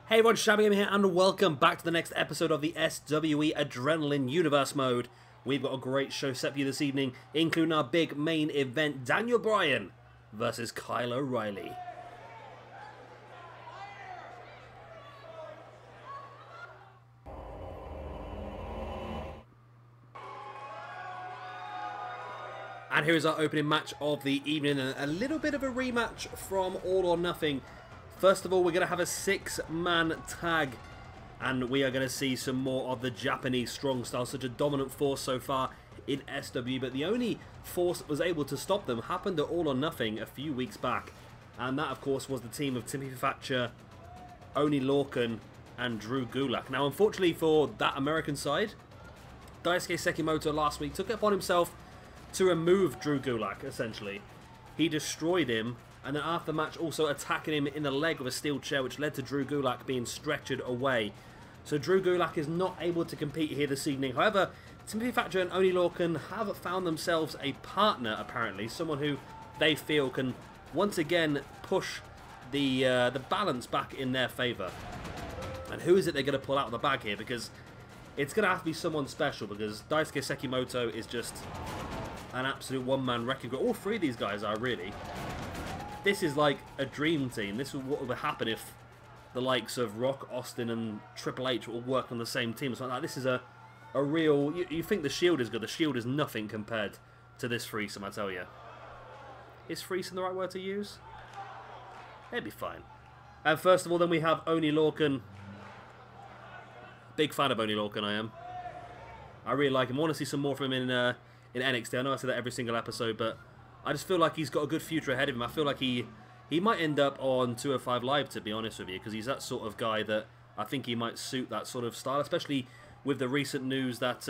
Hey everyone, Shabby Gamer here, and welcome back to the next episode of the SWE Adrenaline Universe Mode. We've got a great show set for you this evening, including our big main event, Bryan versus Kyle O'Reilly. And here is our opening match of the evening, and a little bit of a rematch from All or Nothing. First of all, we're going to have a 6-man tag, and we are going to see some more of the Japanese strong style, such a dominant force so far in SWE, but the only force that was able to stop them happened at All or Nothing a few weeks back, and that of course was the team of Timothy Thatcher, Oney, Lorcan and Drew Gulak. Now unfortunately for that American side, Daisuke Sekimoto last week took it upon himself to remove Drew Gulak, essentially. He destroyed him, and then after the match also attacking him in the leg with a steel chair, which led to Drew Gulak being stretchered away. So Drew Gulak is not able to compete here this evening. However, Timothy Thatcher and Oney Lorcan have found themselves a partner, apparently. Someone who they feel can once again push the balance back in their favour. And who is it they're going to pull out of the bag here? Because it's going to have to be someone special, because Daisuke Sekimoto is just an absolute one-man wrecking crew. All three of these guys are, really. This is like a dream team. This is what would happen if the likes of Rock, Austin and Triple H will work on the same team. So like, this is a real... You think the Shield is good. The Shield is nothing compared to this threesome, I tell you. Is threesome the right word to use? It'd be fine. And first of all, then we have Oney Lorcan. Big fan of Oney Lorcan, I am. I really like him. I want to see some more from him in NXT. I know I say that every single episode, but I just feel like he's got a good future ahead of him. I feel like he might end up on 205 Live, to be honest with you, because he's that sort of guy that I think he might suit that sort of style, especially with the recent news that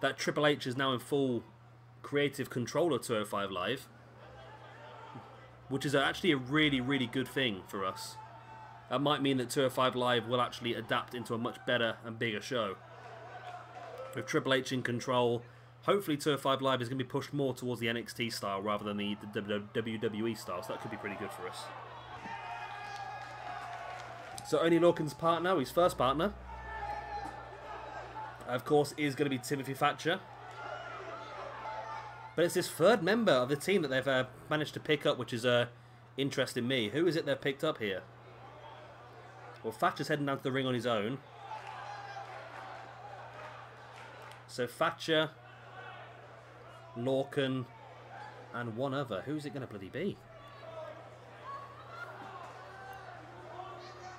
that Triple H is now in full creative control of 205 Live, which is actually a really, really good thing for us. That might mean that 205 Live will actually adapt into a much better and bigger show. With Triple H in control, hopefully 205 Live is going to be pushed more towards the NXT style rather than the WWE style, so that could be pretty good for us. So Oney Lorcan's partner, his first partner, of course, is going to be Timothy Thatcher. But it's this third member of the team that they've managed to pick up, which is interesting me. Who is it they've picked up here? Well, Thatcher's heading down to the ring on his own. So Thatcher, Lorcan, and one other. Who's it going to bloody be?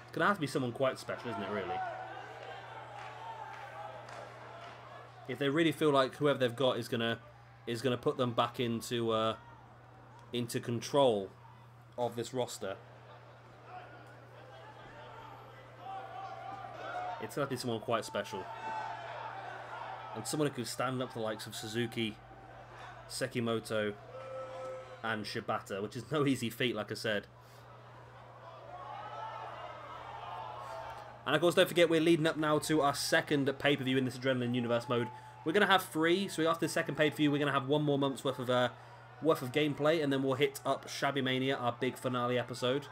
It's going to have to be someone quite special, isn't it, really? If they really feel like whoever they've got is going to put them back into control of this roster, it's going to have to be someone quite special. And someone who could stand up to the likes of Suzuki, Sekimoto and Shibata, which is no easy feat, like I said. And of course, don't forget, we're leading up now to our second pay-per-view in this Adrenaline Universe mode. We're going to have 3, so after the second pay-per-view, we're going to have 1 more month's worth of gameplay, and then we'll hit up Shabby Mania, our big finale episode.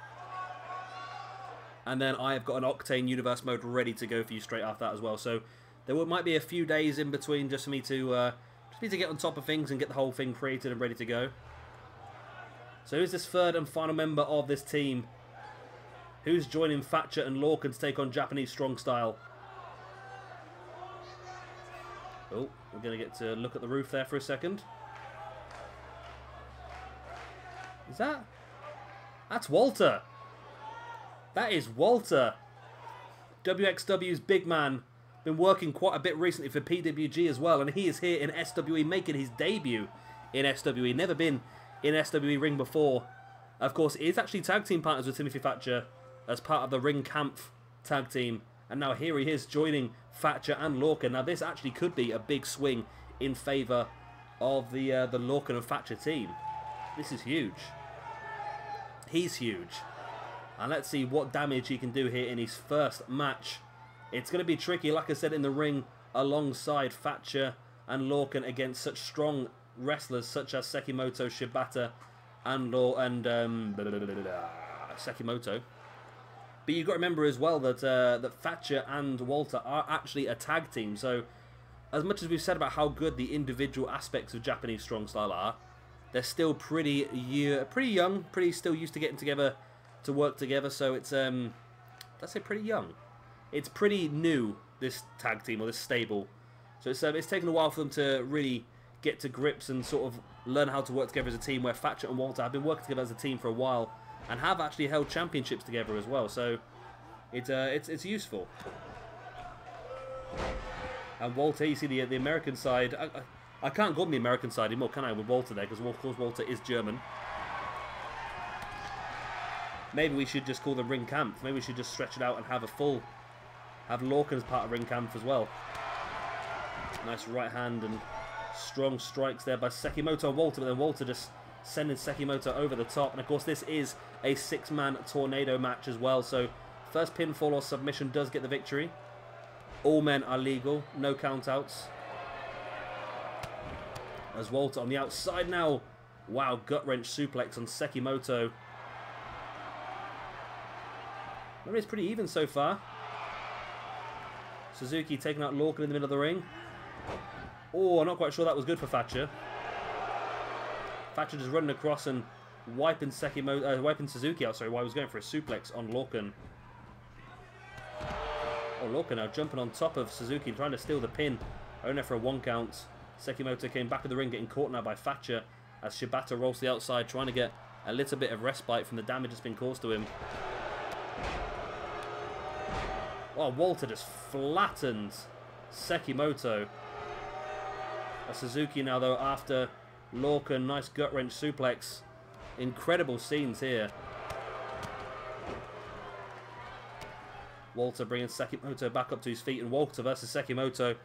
And then I have got an Octane Universe mode ready to go for you straight after that as well. So there might be a few days in between just for me to get on top of things and get the whole thing created and ready to go. So who's this third and final member of this team? Who's joining Thatcher and Lorcan to take on Japanese strong style? Oh, we're going to get to look at the roof there for a second. Is that? That's Walter. That is Walter. WXW's big man. Been working quite a bit recently for PWG as well, and he is here in SWE making his debut in SWE. Never been in SWE ring before. Of course, he is actually tag team partners with Timothy Thatcher as part of the Ring Kampf tag team, and now here he is joining Thatcher and Lorcan. Now this actually could be a big swing in favour of the Lorcan and Thatcher team. This is huge. He's huge, and let's see what damage he can do here in his first match. It's going to be tricky, like I said, in the ring alongside Thatcher and Lorcan against such strong wrestlers such as Sekimoto, Shibata, and Sekimoto. But you've got to remember as well that that Thatcher and Walter are actually a tag team. So as much as we've said about how good the individual aspects of Japanese strong style are, they're still pretty young, pretty still used to getting together to work together. So it's let's say pretty young. It's pretty new, this tag team or this stable. So it's taken a while for them to really get to grips and sort of learn how to work together as a team. Where Thatcher and Walter have been working together as a team for a while and have actually held championships together as well. So it's useful. And Walter, you see the American side. I can't call him the American side anymore, can I, with Walter there? Because of course Walter is German. Maybe we should just call them Ring Kampf. Maybe we should just stretch it out and have Lorcan as part of Ring Kampf as well. Nice right hand and strong strikes there by Sekimoto and Walter, but then Walter just sending Sekimoto over the top. And of course this is a 6-man tornado match as well, so first pinfall or submission does get the victory. All men are legal, no countouts. As Walter on the outside now. Wow, gut-wrench suplex on Sekimoto. Maybe it's pretty even so far. Suzuki taking out Lorcan in the middle of the ring. Oh, I'm not quite sure that was good for Thatcher. Thatcher just running across and wiping Suzuki out, sorry, while he was going for a suplex on Lorcan. Oh, Lorcan now jumping on top of Suzuki, trying to steal the pin. Only for a 1 count. Sekimoto came back of the ring, getting caught now by Thatcher as Shibata rolls to the outside, trying to get a little bit of respite from the damage that's been caused to him. Oh, Walter just flattened Sekimoto. Suzuki now, though, after Lorcan, nice gut-wrench suplex. Incredible scenes here. Walter bringing Sekimoto back up to his feet, and Walter versus Sekimoto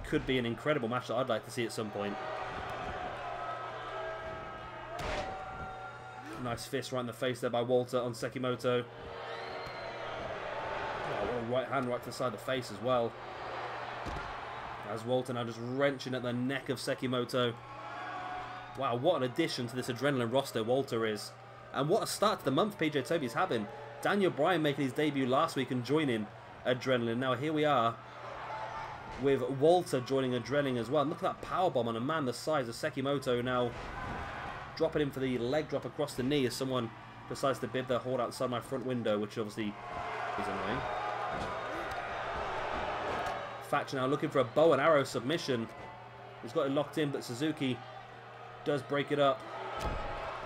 could be an incredible match that I'd like to see at some point. Nice fist right in the face there by Walter on Sekimoto. Oh, right hand right to the side of the face as well. As Walter now just wrenching at the neck of Sekimoto. Wow, what an addition to this Adrenaline roster Walter is. And what a start to the month PJ Toby's having. Daniel Bryan making his debut last week and joining Adrenaline. Now here we are with Walter joining Adrenaline as well. And look at that powerbomb on a man the size of Sekimoto now. Dropping him for the leg drop across the knee as someone decides to bid their horn outside my front window, which obviously is annoying. Thatcher now looking for a bow and arrow submission. He's got it locked in, but Suzuki does break it up.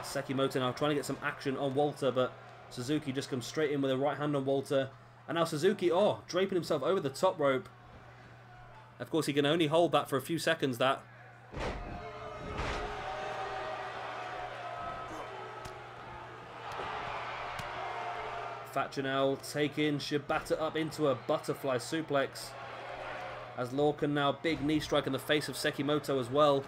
Sekimoto now trying to get some action on Walter, but Suzuki just comes straight in with a right hand on Walter. And now Suzuki, oh, draping himself over the top rope. Of course, he can only hold that for a few seconds, that. Thatcher now taking Shibata up into a butterfly suplex. As Lorcan now, big knee strike in the face of Sekimoto as well.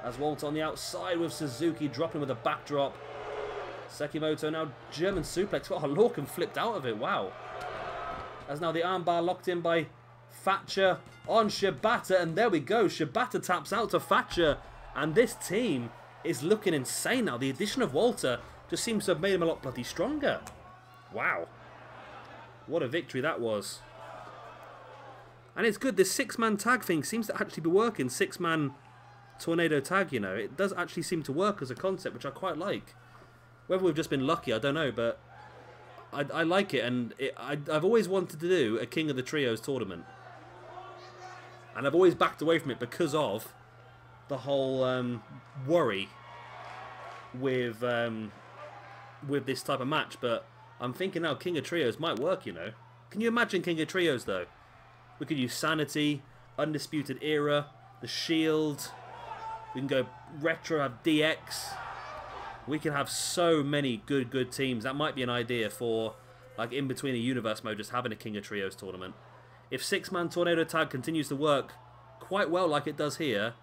As Walter on the outside with Suzuki dropping with a backdrop. Sekimoto now German suplex. Oh, Lorcan flipped out of it. Wow. As now the armbar locked in by Thatcher on Shibata. And there we go. Shibata taps out to Thatcher. And this team is looking insane now. The addition of Walter just seems to have made him a lot bloody stronger. Wow. What a victory that was. And it's good. This 6-man tag thing seems to actually be working. 6-man tornado tag, you know. It does actually seem to work as a concept, which I quite like. Whether we've just been lucky, I don't know. But I like it. And I've always wanted to do a King of the Trios tournament. And I've always backed away from it because of the whole worry with this type of match. But I'm thinking now King of Trios might work, you know. Can you imagine King of Trios, though? We could use Sanity, Undisputed Era, The Shield. We can go retro, have DX. We can have so many good teams. That might be an idea for, like, in between a universe mode, just having a King of Trios tournament. If 6-man Tornado Tag continues to work quite well like it does here,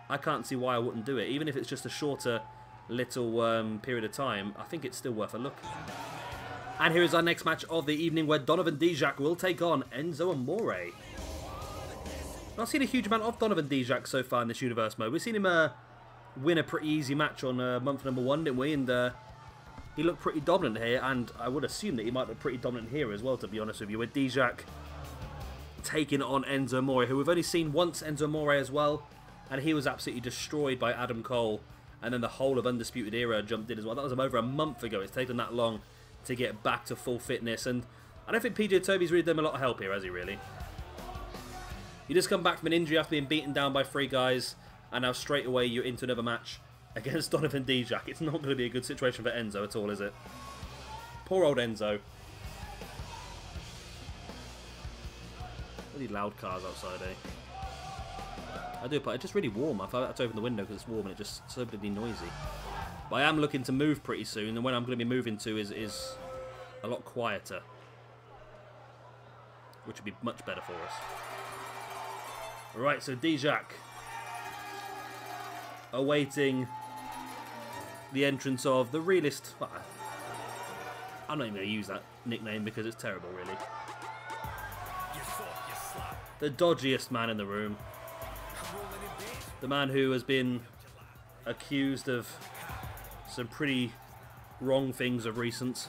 I can't see why I wouldn't do it. Even if it's just a shorter little period of time, I think it's still worth a look. And here is our next match of the evening, where Donovan Dijak will take on Enzo Amore. Not seen a huge amount of Donovan Dijak so far in this universe mode. We've seen him win a pretty easy match on month number 1, didn't we? And he looked pretty dominant here, and I would assume that he might look pretty dominant here as well, to be honest with you, with Dijak taking on Enzo Amore, who we've only seen once Enzo Amore as well, and he was absolutely destroyed by Adam Cole, and then the whole of Undisputed Era jumped in as well. That was over a month ago. It's taken that long to get back to full fitness, and I don't think PJ Toby's really done him a lot of help here, has he really? You just come back from an injury after being beaten down by 3 guys, and now straight away you're into another match against Donovan Dijak. It's not going to be a good situation for Enzo at all, is it? Poor old Enzo. Really loud cars outside, eh? I do, but it's just really warm. I thought I had to open the window because it's warm and it's just so bloody noisy. But I am looking to move pretty soon, and when I'm going to be moving to is a lot quieter, which would be much better for us. Alright, so Dijak awaiting the entrance of the realist. Well, I'm not even going to use that nickname because it's terrible, really. The dodgiest man in the room. The man who has been accused of some pretty wrong things of recent.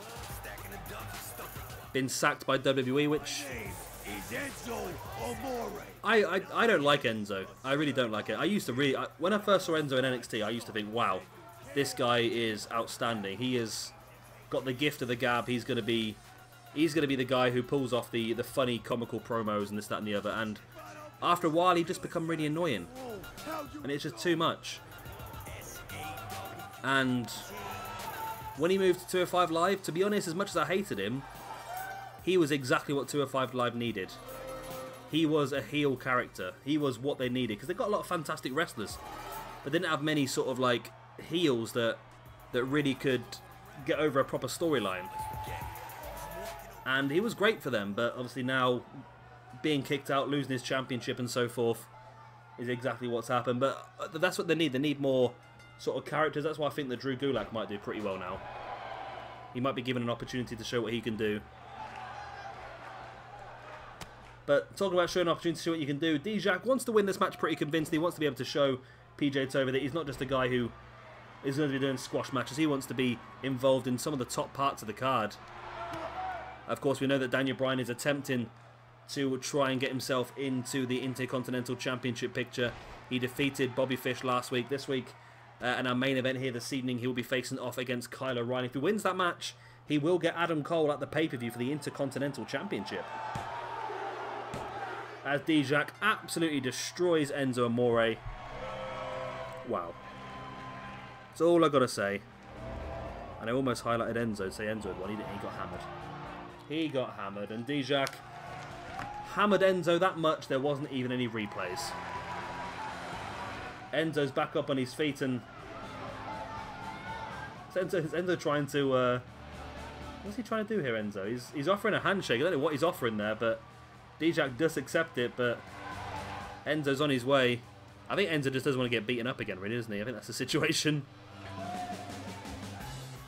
Been sacked by WWE, which I don't like Enzo. I really don't like it. I used to really, when I first saw Enzo in NXT, I used to think, wow, this guy is outstanding. He has got the gift of the gab. He's going to be the guy who pulls off the funny, comical promos and this, that, and the other. And after a while, he just become really annoying, and it's just too much. And when he moved to 205 Live, to be honest, as much as I hated him, he was exactly what 205 Live needed. He was a heel character. He was what they needed, because they got a lot of fantastic wrestlers, but they didn't have many sort of like heels that really could get over a proper storyline. And he was great for them, but obviously now being kicked out, losing his championship and so forth is exactly what's happened. But that's what they need. They need more sort of characters. That's why I think that Drew Gulak might do pretty well now. He might be given an opportunity to show what he can do. But talking about showing an opportunity to show what you can do, Dijak wants to win this match pretty convincingly. He wants to be able to show PJ Toby that he's not just a guy who is going to be doing squash matches. He wants to be involved in some of the top parts of the card. Of course, we know that Daniel Bryan is attempting to try and get himself into the Intercontinental Championship picture. He defeated Bobby Fish last week. This week, in our main event here this evening, he will be facing off against Kyle O'Reilly. If he wins that match, he will get Adam Cole at the pay-per-view for the Intercontinental Championship. As Dijak absolutely destroys Enzo Amore. Wow. That's all I gotta say. And I almost highlighted Enzo, say Enzo had won. He got hammered. He got hammered, and Dijak hammered Enzo that much there wasn't even any replays. Enzo's back up on his feet, and Enzo trying to what's he trying to do here, Enzo? He's offering a handshake. I don't know what he's offering there, but Dijak does accept it, but Enzo's on his way. I think Enzo just doesn't want to get beaten up again, really, doesn't he? I think that's the situation.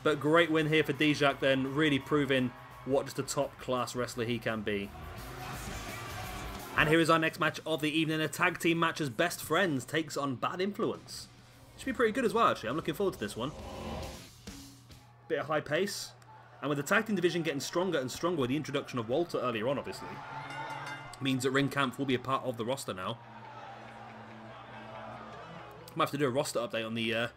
But great win here for Dijak then, really proving what just a top-class wrestler he can be. And here is our next match of the evening. A tag team match as Best Friends takes on Bad Influence. Should be pretty good as well, actually. I'm looking forward to this one. Bit of high pace. And with the tag team division getting stronger and stronger with the introduction of Walter earlier on, obviously, means that Ring Camp will be a part of the roster now. Might have to do a roster update on the...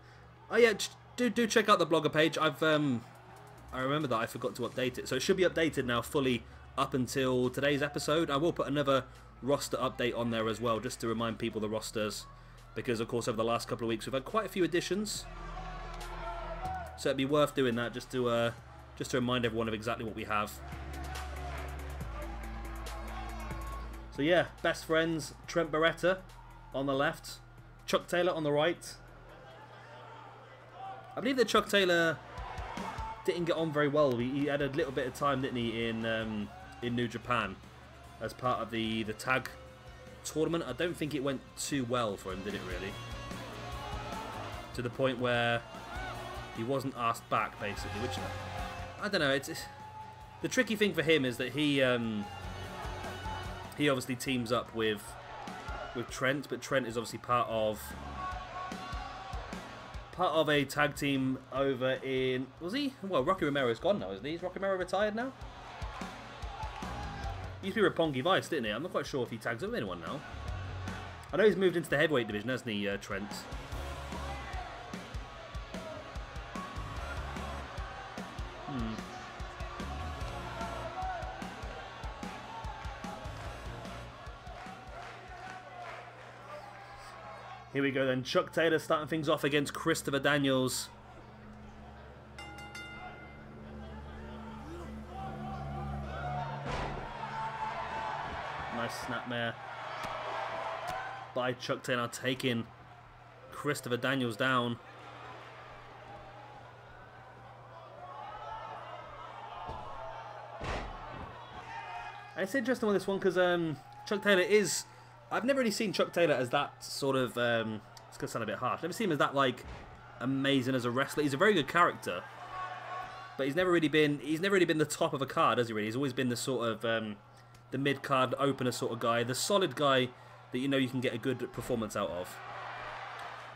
Oh yeah, do check out the blogger page. I remember that I forgot to update it. So it should be updated now fully up until today's episode. I will put another roster update on there as well, just to remind people the rosters, because of course over the last couple of weeks we've had quite a few additions. So it'd be worth doing that just to remind everyone of exactly what we have. So yeah, Best Friends, Trent Beretta on the left, Chuck Taylor on the right. I believe that Chuck Taylor didn't get on very well. He had a little bit of time, didn't he, in New Japan as part of the tag tournament. I don't think it went too well for him, did it really? To the point where he wasn't asked back, basically, which, I don't know, it's the tricky thing for him is that he obviously teams up with Trent, but Trent is obviously part of part of a tag team over in... Was he? Well, Rocky Romero's gone now, isn't he? Is Rocky Romero retired now? He used to be Roppongi Vice, didn't he? I'm not quite sure if he tags up with anyone now. I know he's moved into the heavyweight division, hasn't he, Trent? Here we go then. Chuck Taylor starting things off against Christopher Daniels. Nice snapmare by Chuck Taylor, taking Christopher Daniels down. And it's interesting with this one because Chuck Taylor is... I've never really seen Chuck Taylor as that sort of... it's going to sound a bit harsh. I've never seen him as that, like, amazing as a wrestler. He's a very good character. But he's never really been the top of a card, has he really? He's always been the sort of... the mid-card opener sort of guy. The solid guy that you know you can get a good performance out of.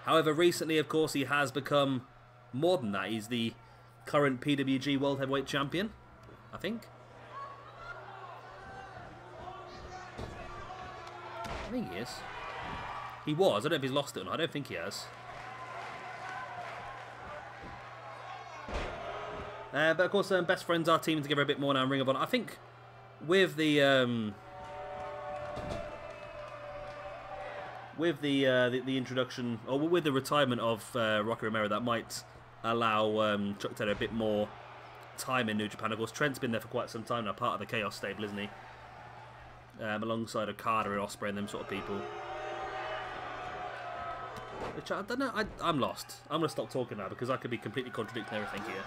However, recently, of course, he has become more than that. He's the current PWG World Heavyweight Champion, I think. I think he is. He was. I don't know if he's lost it or not. I don't think he has. But of course, Best Friends are teaming together a bit more now in Ring of Honor. I think with the introduction, or with the retirement of Rocky Romero, that might allow Chuck Taylor a bit more time in New Japan. Of course, Trent's been there for quite some time now, part of the Chaos stable, isn't he? Alongside Okada and Ospreay and them sort of people. Which I don't know, I'm lost. I'm going to stop talking now because I could be completely contradicting everything here.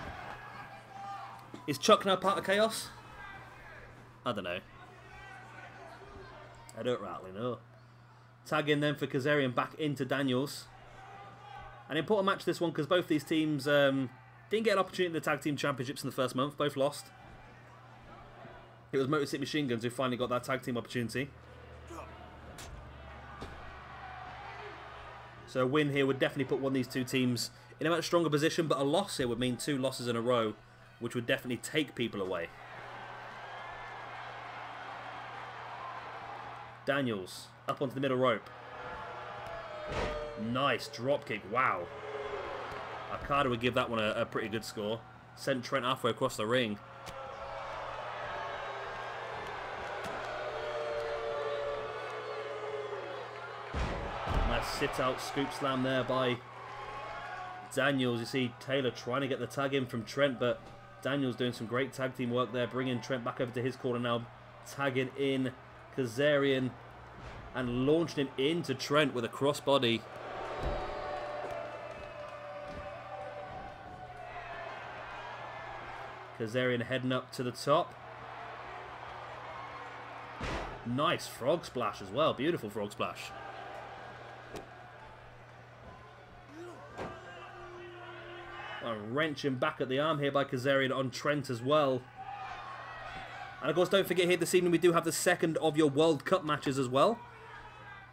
Is Chuck now part of Chaos? I don't know. I don't rightly know. Tag in then for Kazarian back into Daniels. An important match this one because both these teams didn't get an opportunity in the Tag Team Championships in the first month. Both lost. It was Motor City Machine Guns who finally got that tag team opportunity. So a win here would definitely put one of these two teams in a much stronger position, but a loss here would mean 2 losses in a row, which would definitely take people away. Daniels up onto the middle rope. Nice dropkick, wow. Okada would give that one a pretty good score. Sent Trent halfway across the ring. Sit out scoop slam there by Daniels. You see Taylor trying to get the tag in from Trent, but Daniels doing some great tag team work there, bringing Trent back over to his corner now, tagging in Kazarian and launching him into Trent with a crossbody. Kazarian heading up to the top. Nice frog splash as well, beautiful frog splash. Wrenching back at the arm here by Kazarian on Trent as well. And of course, don't forget here this evening we do have the second of your World Cup matches as well.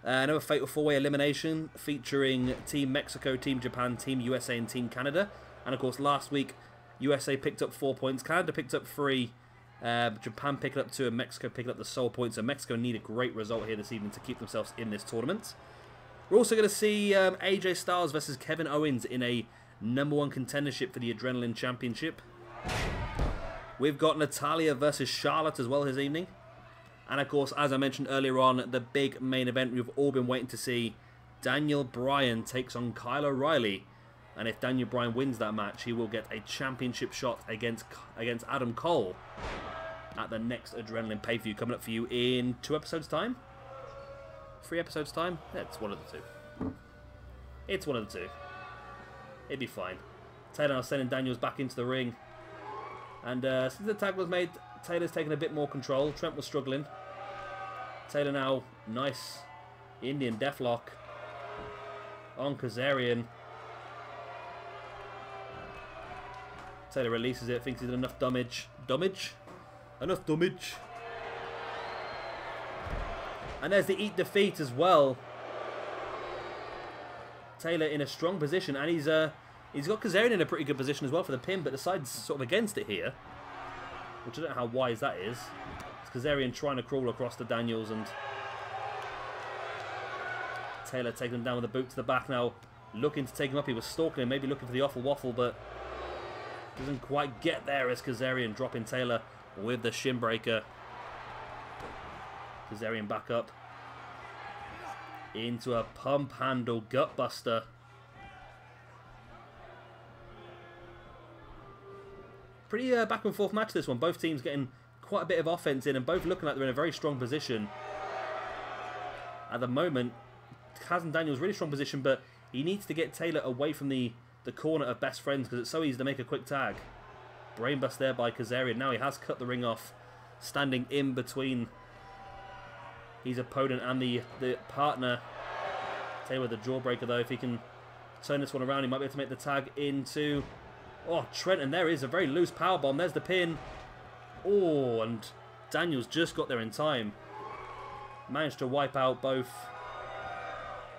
Another Fatal 4-Way elimination featuring Team Mexico, Team Japan, Team USA and Team Canada. And of course, last week USA picked up 4 points, Canada picked up 3, Japan picked up 2 and Mexico picked up the sole points. So Mexico need a great result here this evening to keep themselves in this tournament. We're also going to see AJ Styles versus Kevin Owens in a #1 contendership for the Adrenaline Championship. We've got Natalya versus Charlotte as well this evening. And of course, as I mentioned earlier on, the big main event we've all been waiting to see. Daniel Bryan takes on Kyle O'Reilly. And if Daniel Bryan wins that match, he will get a championship shot against Adam Cole at the next Adrenaline pay-per-view coming up for you in 2 episodes' time? 3 episodes' time? Yeah, it's one of the 2. It's one of the 2. It'd be fine. Taylor now sending Daniels back into the ring. And since the tag was made, Taylor's taken a bit more control. Trent was struggling. Taylor now, nice Indian deathlock on Kazarian. Taylor releases it, thinks he's done enough damage. Enough damage. And there's the eat defeat as well. Taylor in a strong position, and he's He's got Kazarian in a pretty good position as well for the pin, but decides sort of against it here. Which I don't know how wise that is. It's Kazarian trying to crawl across to Daniels, and Taylor taking him down with a boot to the back now. Looking to take him up. He was stalking him, maybe looking for the awful waffle, but doesn't quite get there as Kazarian dropping Taylor with the shin breaker. Kazarian back up into a pump handle gutbuster. Pretty back and forth match this one. Both teams getting quite a bit of offense in and both looking like they're in a very strong position. At the moment, Kaz and Daniels really strong position, but he needs to get Taylor away from the corner of best friends because it's so easy to make a quick tag. Brainbust there by Kazarian. Now he has cut the ring off, standing in between his opponent and the partner. Taylor with the jawbreaker though. If he can turn this one around, he might be able to make the tag into... Oh, Trent, and there is a very loose powerbomb. There's the pin. Oh, and Daniels just got there in time. Managed to wipe out both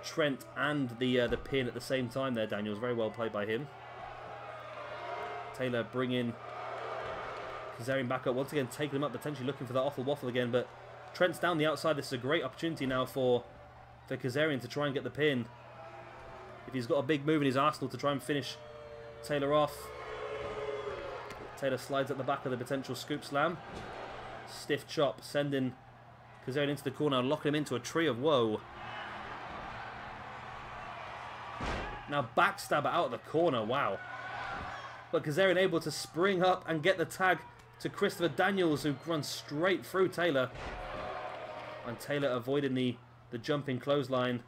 Trent and the pin at the same time there, Daniels. Very well played by him. Taylor bringing Kazarian back up. Once again, taking him up, potentially looking for that awful waffle again. But Trent's down the outside. This is a great opportunity now for Kazarian to try and get the pin. If he's got a big move in his arsenal to try and finish Taylor off. Taylor slides at the back of the potential scoop slam. Stiff chop, sending Kazarian into the corner and locking him into a tree of woe. Now backstabber out of the corner, wow. But Kazarian able to spring up and get the tag to Christopher Daniels, who runs straight through Taylor. And Taylor avoiding the jumping clothesline.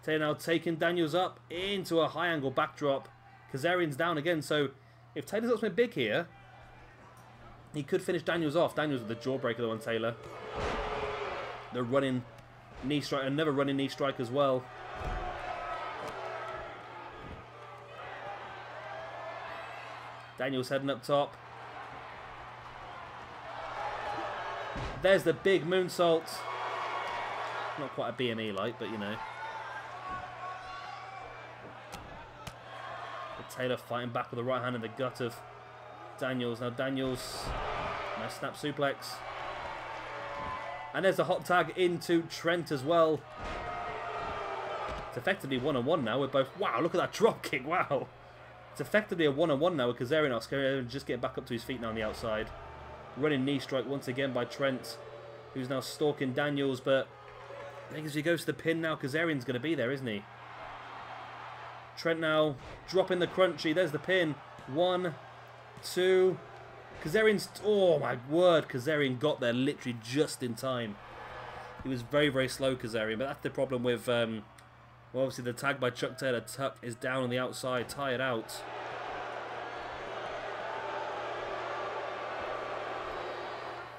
Taylor now taking Daniels up into a high angle backdrop. Kazarian's down again, so if Taylor's up something big here, he could finish Daniels off. Daniels with the jawbreaker though on Taylor. The running knee strike, another running knee strike as well. Daniels heading up top. There's the big moonsault. Not quite a BME like, but you know. Taylor fighting back with the right hand in the gut of Daniels. Now Daniels, nice snap suplex. And there's the hot tag into Trent as well. It's effectively one-on-one now with both. Wow, look at that drop kick, wow. It's effectively a one-on-one now with Kazarian just getting back up to his feet now on the outside. Running knee strike once again by Trent, who's now stalking Daniels, but I think as he goes to the pin now, Kazarian's going to be there, isn't he? Trent now dropping the crunchy. There's the pin. 1, 2. Kazarian's... Oh, my word. Kazarian got there literally just in time. He was very, very slow, Kazarian. But that's the problem with... well, obviously, the tag by Chuck Taylor. Tuck is down on the outside. Tired out.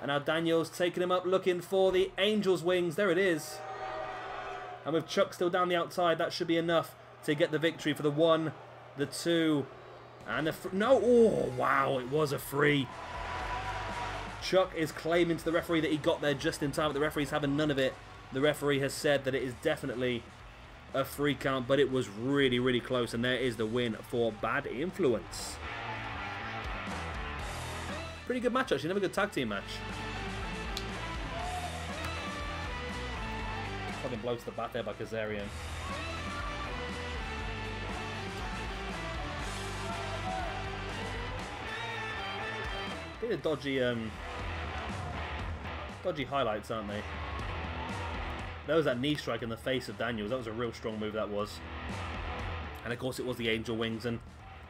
And now Daniels taking him up, looking for the Angel's Wings. There it is. And with Chuck still down the outside, that should be enough to get the victory for the 1, the 2, and the... No! Oh, wow, it was a free. Chuck is claiming to the referee that he got there just in time, but the referee's having none of it. The referee has said that it is definitely a free count, but it was really, really close, and there is the win for Bad Influence. Pretty good match, actually. Another good tag team match. Fucking blows to the bat there by Kazarian. Bit of dodgy highlights, aren't they? There was that knee strike in the face of Daniels. That was a real strong move, that was. And of course it was the Angel Wings. And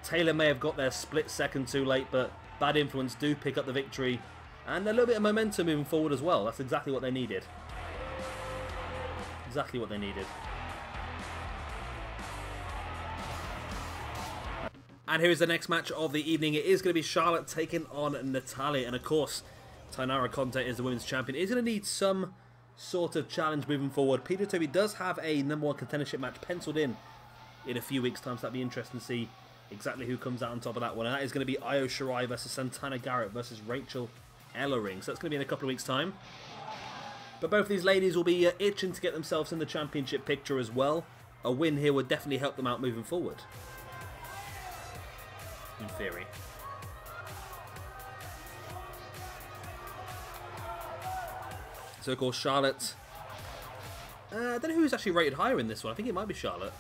Taylor may have got there split second too late, but Bad Influence do pick up the victory. And a little bit of momentum moving forward as well. That's exactly what they needed. Exactly what they needed. And here is the next match of the evening. It is going to be Charlotte taking on Natalya. And of course, Tainara Conte is the women's champion. Is going to need some sort of challenge moving forward. Peter Toby does have a #1 contendership match penciled in a few weeks' time. So that'll be interesting to see exactly who comes out on top of that one. And that is going to be Io Shirai versus Santana Garrett versus Rachel Ellering. So that's going to be in a couple of weeks' time. But both of these ladies will be itching to get themselves in the championship picture as well. A win here would definitely help them out moving forward. in theory. So, of course, Charlotte. I don't know who's actually rated higher in this one. I think it might be Charlotte.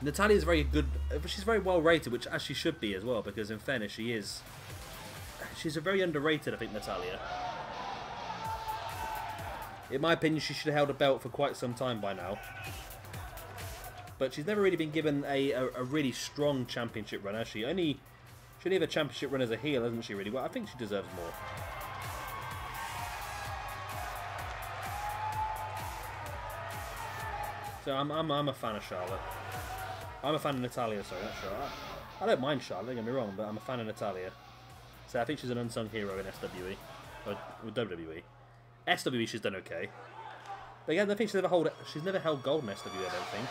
Natalya is very good. She's very well rated, which as she should be as well, because in fairness, she is. She's a very underrated, I think, Natalya. In my opinion, she should have held a belt for quite some time by now. But she's never really been given a really strong championship run, has she? She only have a championship run as a heel, hasn't she, really? Well, I think she deserves more. So I'm a fan of Charlotte. I'm a fan of Natalya, sorry, not Charlotte. I don't mind Charlotte, don't get me wrong, but I'm a fan of Natalya. So I think she's an unsung hero in SWE. Or WWE. SWE she's done okay. But again, I think she's never held gold in SWE, I don't think.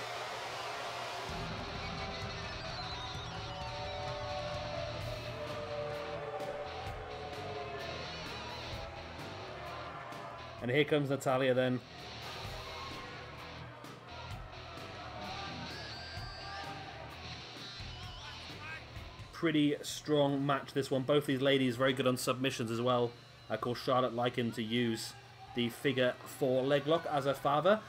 And here comes Natalya then. Pretty strong match, this one. Both these ladies very good on submissions as well. Of course, Charlotte liking to use the figure 4 leg lock as her father.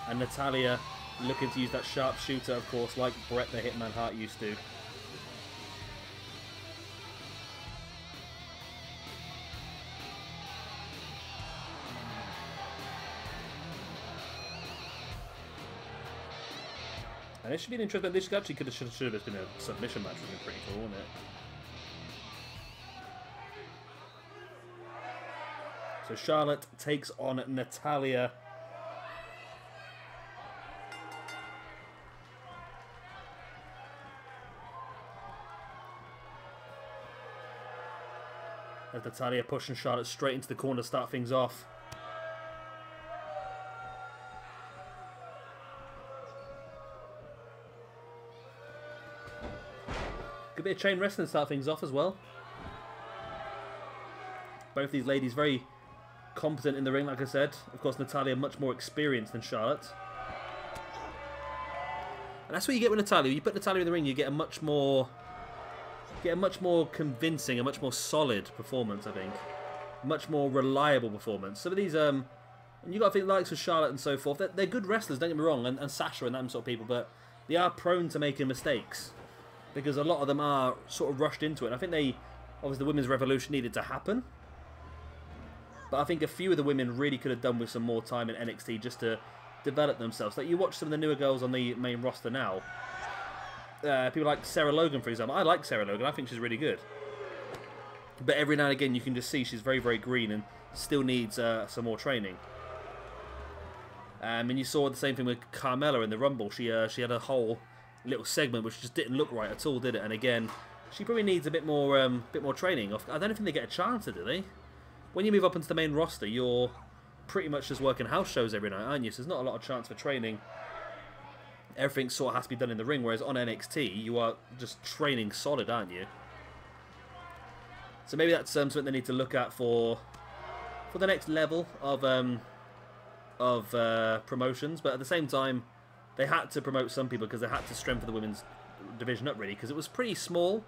And Natalya looking to use that sharpshooter, of course, like Bret the Hitman Hart used to. And it should be an interesting. This actually should have just been a submission match, which would be pretty cool, wouldn't it? So Charlotte takes on Natalya. As Natalya pushing Charlotte straight into the corner to start things off. Good bit of chain wrestling to start things off as well. Both these ladies very competent in the ring, like I said. Of course, Natalya much more experienced than Charlotte. And that's what you get with Natalya. You put Natalya in the ring, you get a much more convincing, a much more solid performance, I think. Much more reliable performance. Some of these, and you got to think likes of Charlotte and so forth. They're good wrestlers, don't get me wrong, and Sasha and that sort of people, but they are prone to making mistakes. Because a lot of them are sort of rushed into it. And I think obviously the women's revolution needed to happen. But I think a few of the women really could have done with some more time in NXT just to develop themselves. Like you watch some of the newer girls on the main roster now. People like Sarah Logan, for example. I like Sarah Logan. I think she's really good. But every now and again you can just see she's very, very green and still needs some more training. And you saw the same thing with Carmella in the Rumble. She had a whole little segment which just didn't look right at all, did it? And again, she probably needs a bit more training. I don't think they get a chance to, do they? When you move up into the main roster, you're pretty much just working house shows every night, aren't you? So there's not a lot of chance for training. Everything sort of has to be done in the ring, whereas on NXT, you are just training solid, aren't you? So maybe that's something they need to look at for the next level of promotions. But at the same time, they had to promote some people because they had to strengthen the women's division up, really, because it was pretty small,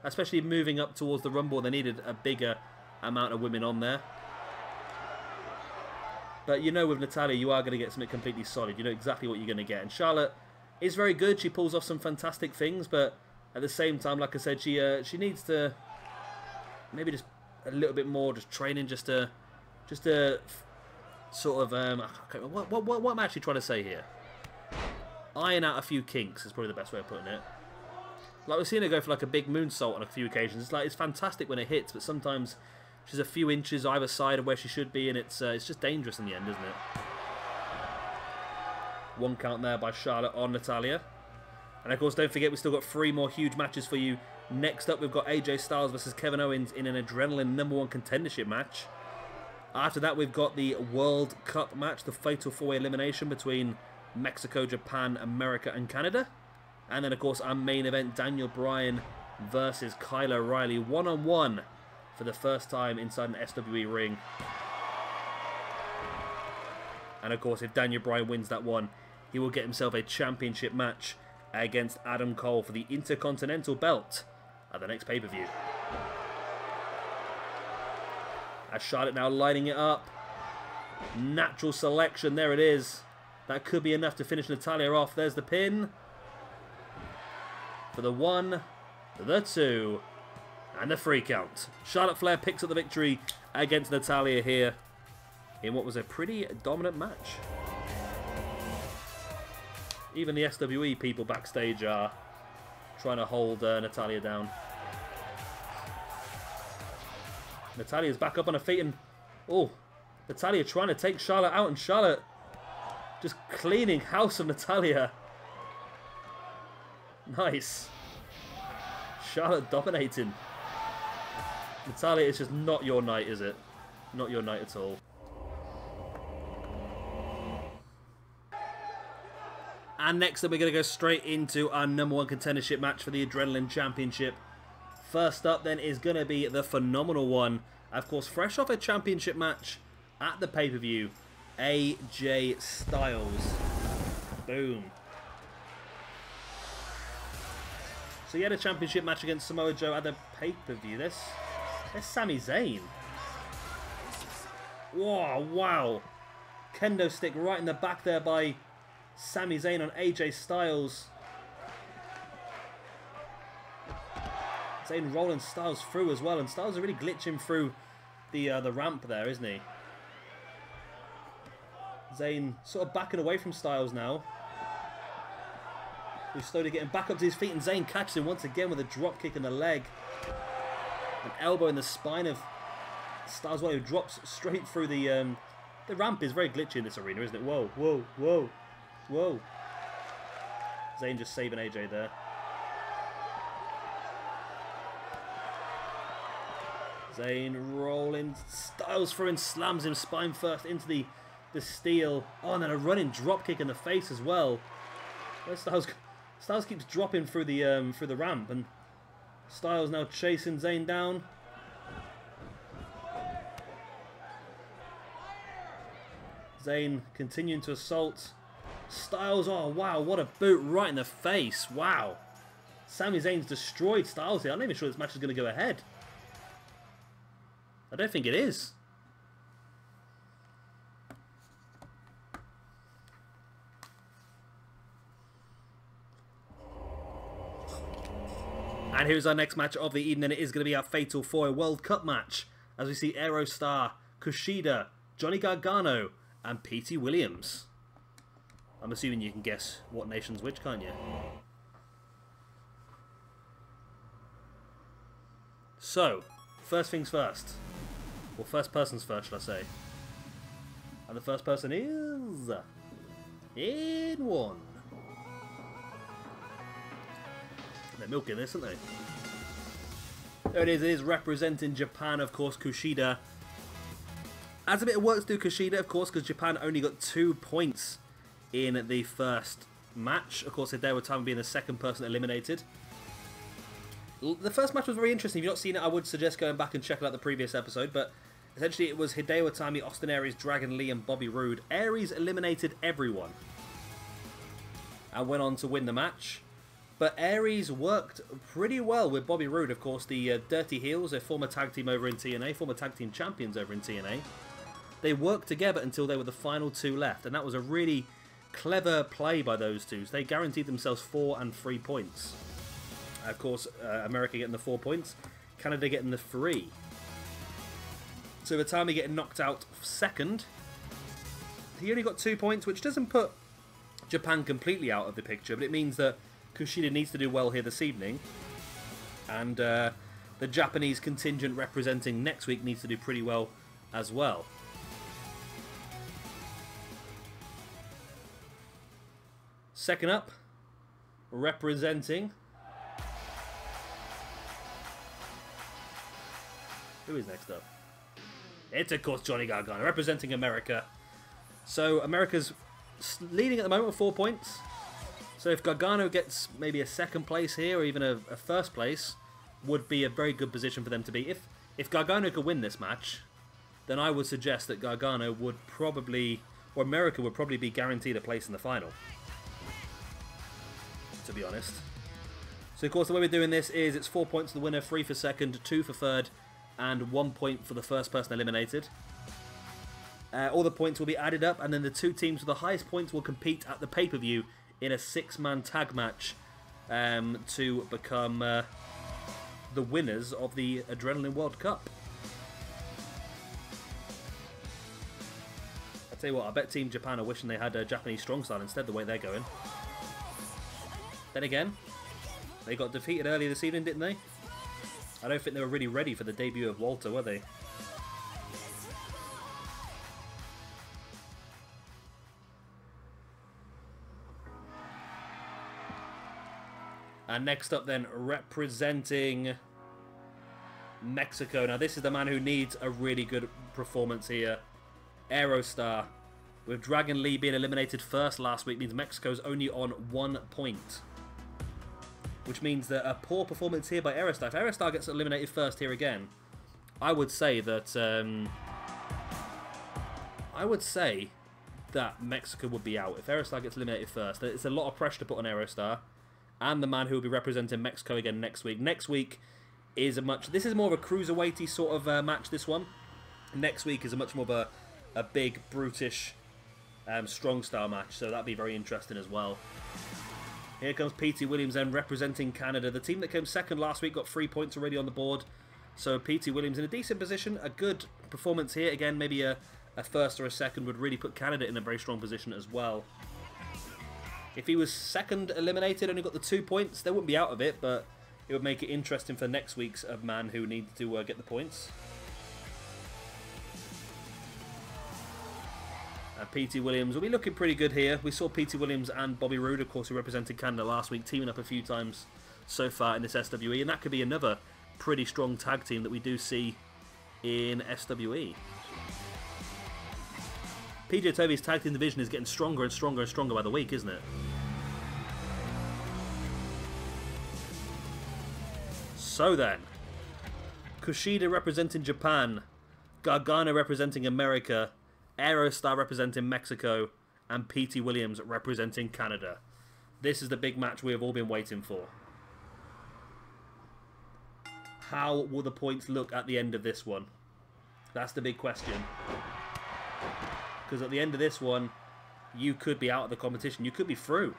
especially moving up towards the Rumble. They needed a bigger amount of women on there. But you know with Natalya, you are going to get something completely solid. You know exactly what you're going to get. And Charlotte is very good. She pulls off some fantastic things, but at the same time, like I said, she needs to maybe just a little bit more just training, just to sort of what am I actually trying to say here? Iron out a few kinks is probably the best way of putting it. Like we're seeing her go for like a big moonsault on a few occasions. It's fantastic when it hits, but sometimes she's a few inches either side of where she should be, and it's just dangerous in the end, isn't it? One count there by Charlotte on Natalya. And of course, don't forget, we've still got 3 more huge matches for you. Next up, we've got AJ Styles versus Kevin Owens in an adrenaline #1 contendership match. After that, we've got the World Cup match, the Fatal 4-Way Elimination between Mexico, Japan, America, and Canada. And then, of course, our main event, Daniel Bryan versus Kyle O'Reilly, one-on-one for the first time inside an SWE ring. And, of course, if Daniel Bryan wins that one, he will get himself a championship match against Adam Cole for the Intercontinental belt at the next pay-per-view. As Charlotte now lining it up. Natural selection, there it is. That could be enough to finish Natalya off. There's the pin. For the 1, the 2, and the 3 count. Charlotte Flair picks up the victory against Natalya here in what was a pretty dominant match. Even the SWE people backstage are trying to hold Natalya down. Natalya's back up on her feet and... Oh, Natalya trying to take Charlotte out, and Charlotte just cleaning house of Natalya. Nice. Charlotte dominating. Natalya, it's just not your night, is it? Not your night at all. And next up, we're going to go straight into our #1 contendership match for the Adrenaline Championship. First up then is going to be the phenomenal one. Of course, fresh off a championship match at the pay-per-view, AJ Styles. Boom. So he had a championship match against Samoa Joe at the pay-per-view. There's Sami Zayn. Whoa, wow. Kendo stick right in the back there by Sami Zayn on AJ Styles. Zayn rolling Styles through as well, and Styles are really glitching through the ramp there, isn't he? Zayn sort of backing away from Styles now. He's slowly getting back up to his feet, and Zayn catches him once again with a drop kick in the leg. An elbow in the spine of Styles, who drops straight through the ramp. Is very glitchy in this arena, isn't it? Whoa, whoa, whoa, whoa. Zayn just saving AJ there. Zayn rolling Styles through and slams him spine first into the steel. Oh, and then a running drop kick in the face as well. Styles keeps dropping through the ramp, and Styles now chasing Zayn down. Zayn continuing to assault Styles. Oh wow, what a boot right in the face. Wow. Sami Zayn's destroyed Styles here. I'm not even sure this match is going to go ahead. I don't think it is. And here's our next match of the evening, and it is going to be our Fatal 4 World Cup match, as we see Aerostar, Kushida, Johnny Gargano, and Petey Williams. I'm assuming you can guess what nation's which, can't you? So, first things first. Or first person's first, should I say. And the first person is... in 1. They're milking this, aren't they? There it is representing Japan, of course, Kushida. Has a bit of work to do, Kushida, of course, because Japan only got 2 points in the first match. Of course, Hideo Itami being the second person eliminated. The first match was very interesting. If you've not seen it, I would suggest going back and checking out the previous episode, but essentially it was Hideo Itami, Austin Aries, Dragon Lee, and Bobby Roode. Aries eliminated everyone and went on to win the match. But Aries worked pretty well with Bobby Roode, of course, the Dirty Heels, a former tag team over in TNA, former tag team champions over in TNA. They worked together until they were the final 2 left, and that was a really clever play by those two. So they guaranteed themselves 4 and 3 points. Of course, America getting the 4 points, Canada getting the 3. So Itami getting knocked out second. He only got 2 points, which doesn't put Japan completely out of the picture, but it means that Kushida needs to do well here this evening, and the Japanese contingent representing next week needs to do pretty well as well. Second up, representing... who is next up? It's, of course, Johnny Gargano, representing America. So, America's leading at the moment with 4 points. So, if Gargano gets maybe a second place here, or even a first place, would be a very good position for them to be. If Gargano could win this match, then I would suggest that Gargano would probably, or America would probably be guaranteed a place in the final. to be honest. So, of course, the way we're doing this is it's 4 points for the winner, 3 for second, 2 for third, and 1 point for the first person eliminated. All the points will be added up, and then the 2 teams with the highest points will compete at the pay-per-view in a 6-man tag match to become the winners of the Adrenaline World Cup. I'll tell you what, I bet Team Japan are wishing they had a Japanese strong style instead, the way they're going. Then again, they got defeated earlier this evening, didn't they? I don't think they were really ready for the debut of Walter, were they? And next up then, representing Mexico. Now this is the man who needs a really good performance here. Aerostar. With Dragon Lee being eliminated first last week means Mexico's only on 1 point. Which means that a poor performance here by Aerostar. If Aerostar gets eliminated first here again, I would say that Mexico would be out if Aerostar gets eliminated first. It's a lot of pressure to put on Aerostar. And the man who will be representing Mexico again next week. Next week is this is more of a cruiserweighty sort of match, this one. Next week is a much more of a big, brutish, strong style match. So that'll be very interesting as well. Here comes Petey Williams then representing Canada. The team that came second last week got 3 points already on the board. So Petey Williams in a decent position. A good performance here. Again, maybe a first or a second would really put Canada in a very strong position as well. If he was second eliminated, only got the 2 points, they wouldn't be out of it, but it would make it interesting for next week's man who needs to get the points. Petey Williams will be looking pretty good here. We saw Petey Williams and Bobby Roode, of course, who represented Canada last week, teaming up a few times so far in this SWE, and that could be another pretty strong tag team that we do see in SWE. PJ Toby's tag team division is getting stronger and stronger and stronger by the week, isn't it? So then, Kushida representing Japan, Gargano representing America, Aerostar representing Mexico, and Petey Williams representing Canada. This is the big match we have all been waiting for. How will the points look at the end of this one? That's the big question. Because at the end of this one, you could be out of the competition. You could be through.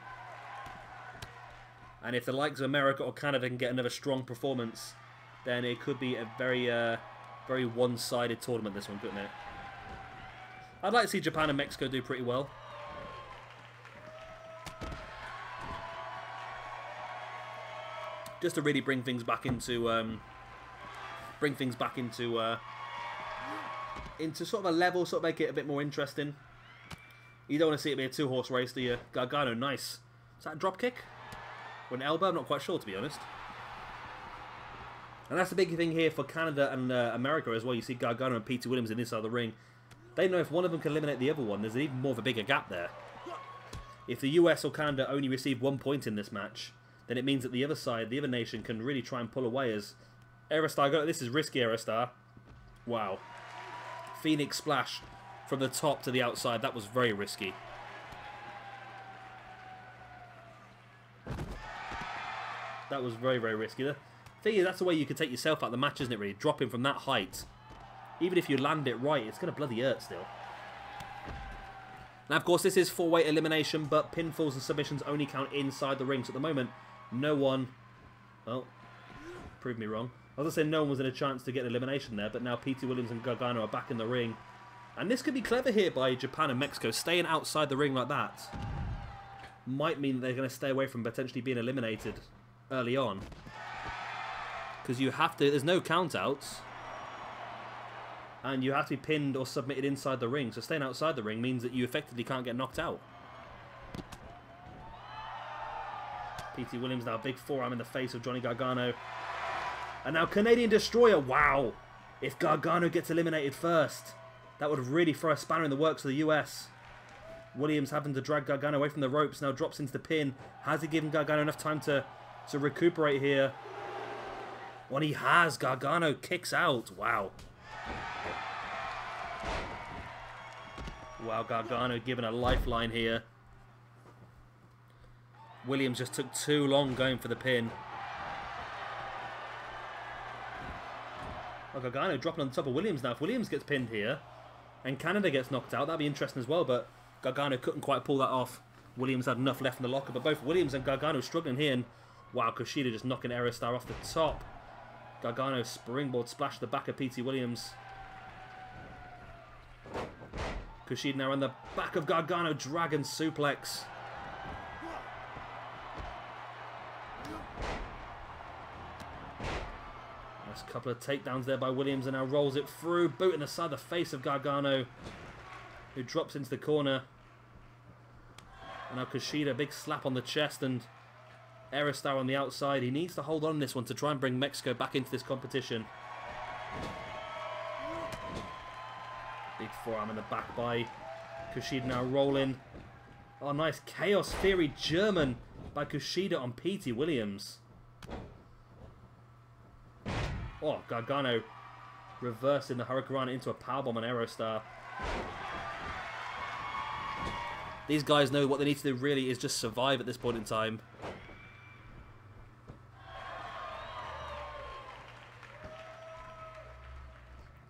And if the likes of America or Canada can get another strong performance, then it could be a very one-sided tournament, this one, couldn't it? I'd like to see Japan and Mexico do pretty well. Just to really bring things back into into sort of a level, sort of make it a bit more interesting. You don't want to see it be a 2-horse race, do you? Gargano, nice. Is that a drop kick? Or an elbow? I'm not quite sure, to be honest. And that's the big thing here for Canada and America as well. You see Gargano and Petey Williams in this side of the ring. They know if one of them can eliminate the other one, there's even more of a bigger gap there. If the US or Canada only receive 1 point in this match, then it means that the other side, the other nation, can really try and pull away as Aerostar. This is risky, Aerostar. Wow. Phoenix Splash from the top to the outside. That was very risky. That was very, very risky. The thing is, that's the way you can take yourself out of the match, isn't it, really? Dropping from that height. Even if you land it right, it's going to bloody hurt still. Now, of course, this is 4-way elimination, but pinfalls and submissions only count inside the ring. So at the moment, no one... Well, prove me wrong. I was going to say no one was in a chance to get an elimination there, but now Petey Williams and Gargano are back in the ring. And this could be clever here by Japan and Mexico. Staying outside the ring like that might mean that they're going to stay away from potentially being eliminated early on. Because you have to... There's no count-outs. And you have to be pinned or submitted inside the ring. So staying outside the ring means that you effectively can't get knocked out. Petey Williams now, big forearm in the face of Johnny Gargano. And now Canadian Destroyer. Wow. If Gargano gets eliminated first, that would really throw a spanner in the works of the US. Williams having to drag Gargano away from the ropes. Now drops into the pin. Has he given Gargano enough time to recuperate here? Well, he has. Gargano kicks out. Wow. Wow, Gargano given a lifeline here. Williams just took too long going for the pin. Oh, Gargano dropping on the top of Williams now. If Williams gets pinned here and Canada gets knocked out, that'd be interesting as well, but Gargano couldn't quite pull that off. Williams had enough left in the locker, but both Williams and Gargano struggling here. And wow, Kushida just knocking Aerostar off the top. Gargano springboard splash to the back of Petey Williams. Kushida now on the back of Gargano, dragon suplex. Nice couple of takedowns there by Williams, and now rolls it through, boot in the side of the face of Gargano, who drops into the corner. And now Kushida, big slap on the chest, and Aerostar on the outside. He needs to hold on this one to try and bring Mexico back into this competition. Big forearm in the back by Kushida, now rolling. Oh, nice Chaos Theory German by Kushida on Petey Williams. Oh, Gargano reversing the Hurricane into a powerbomb on Aerostar. These guys know what they need to do really is just survive at this point in time.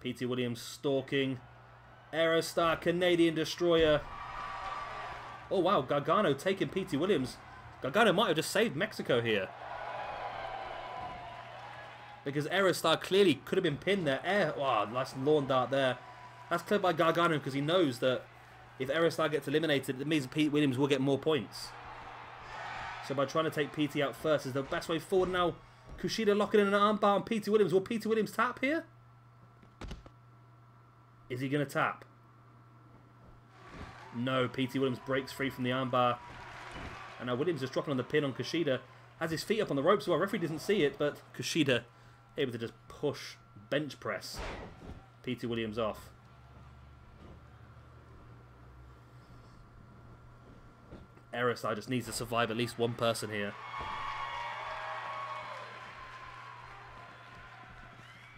Petey Williams stalking. Aerostar, Canadian Destroyer. Oh wow, Gargano taking Petey Williams. Gargano might have just saved Mexico here. Because Aerostar clearly could have been pinned there. Wow, nice lawn dart there. That's clever by Gargano because he knows that if Aerostar gets eliminated, it means Petey Williams will get more points. So by trying to take Petey out first is the best way forward now. Kushida locking in an armbar on Petey Williams. Will Petey Williams tap here? Is he going to tap? No, Petey Williams breaks free from the armbar. And now Williams is dropping on the pin on Kushida. Has his feet up on the ropes. Well, referee doesn't see it, but Kushida able to just push, bench press Petey Williams off. Aerostar just needs to survive at least one person here.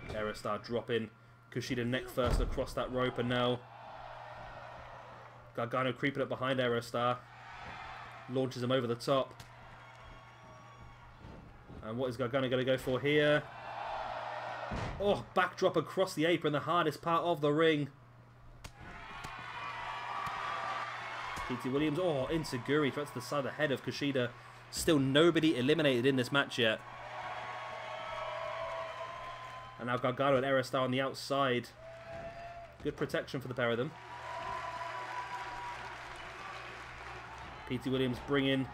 Aerostar dropping. Kushida neck first across that rope, and now Gargano creeping up behind Aerostar. Launches him over the top. And what is Gargano going to go for here? Oh, backdrop across the apron, the hardest part of the ring. Petey Williams, oh, Inseguri threats to the side of the head of Kushida. Still nobody eliminated in this match yet. And now Gargano and Aerostar on the outside. Good protection for the pair of them. Petey Williams bringing...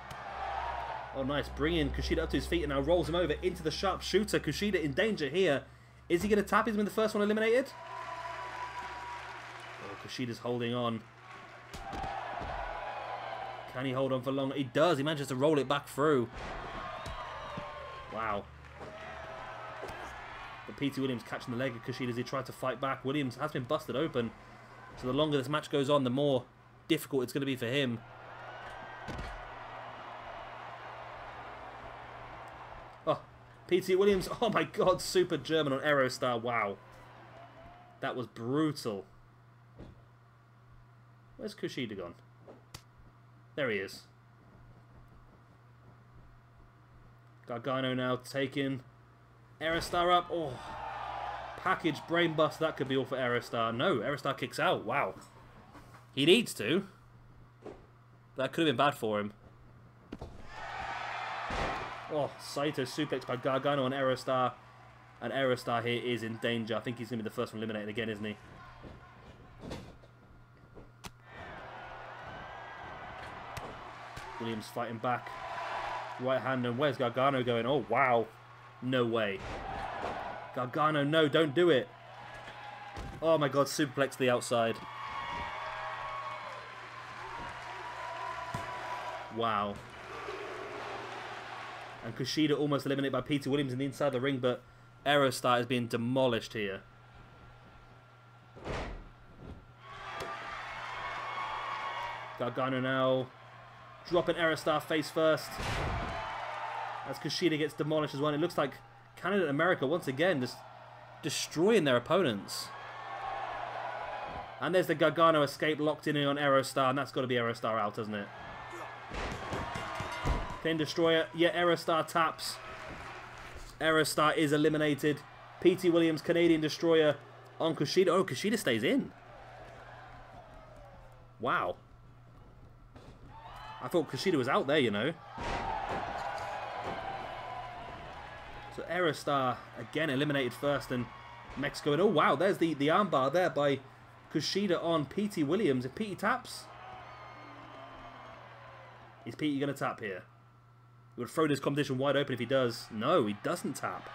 Oh, nice. Bringing Kushida up to his feet and now rolls him over into the sharpshooter. Kushida in danger here. Is he going to tap? He's been the first one eliminated. Oh, Kushida's holding on. Can he hold on for long? He does. He manages to roll it back through. Wow. But Petey Williams catching the leg of Kushida as he tried to fight back. Williams has been busted open. So the longer this match goes on, the more difficult it's going to be for him. Oh, Petey Williams. Oh my god, super German on Aerostar. Wow. That was brutal. Where's Kushida gone? There he is. Gargano now taking Aerostar up. Oh, package brainbuster. That could be all for Aerostar. No, Aerostar kicks out. Wow. He needs to. That could have been bad for him. Oh, Saito suplex by Gargano on Aerostar. And Aerostar here is in danger. I think he's going to be the first one eliminated again, isn't he? Williams fighting back. Right hand, and where's Gargano going? Oh, wow. No way. Gargano, no, don't do it. Oh my god, suplex to the outside. Wow. And Kushida almost eliminated by Petey Williams in the inside of the ring, but Aerostar is being demolished here. Gargano now dropping Aerostar face first. As Kushida gets demolished as well. It looks like Canada and America once again just destroying their opponents. And there's the Gargano escape locked in on Aerostar, and that's got to be Aerostar out, doesn't it? Pin Destroyer. Yeah, Aerostar taps. Aerostar is eliminated. Petey Williams, Canadian Destroyer on Kushida. Oh, Kushida stays in. Wow. I thought Kushida was out there, you know. So Aerostar, again, eliminated first. And Mexico. And oh, wow, there's the armbar there by Kushida on Petey Williams. If Petey taps... Is Petey going to tap here? He would throw this competition wide open if he does. No, he doesn't tap.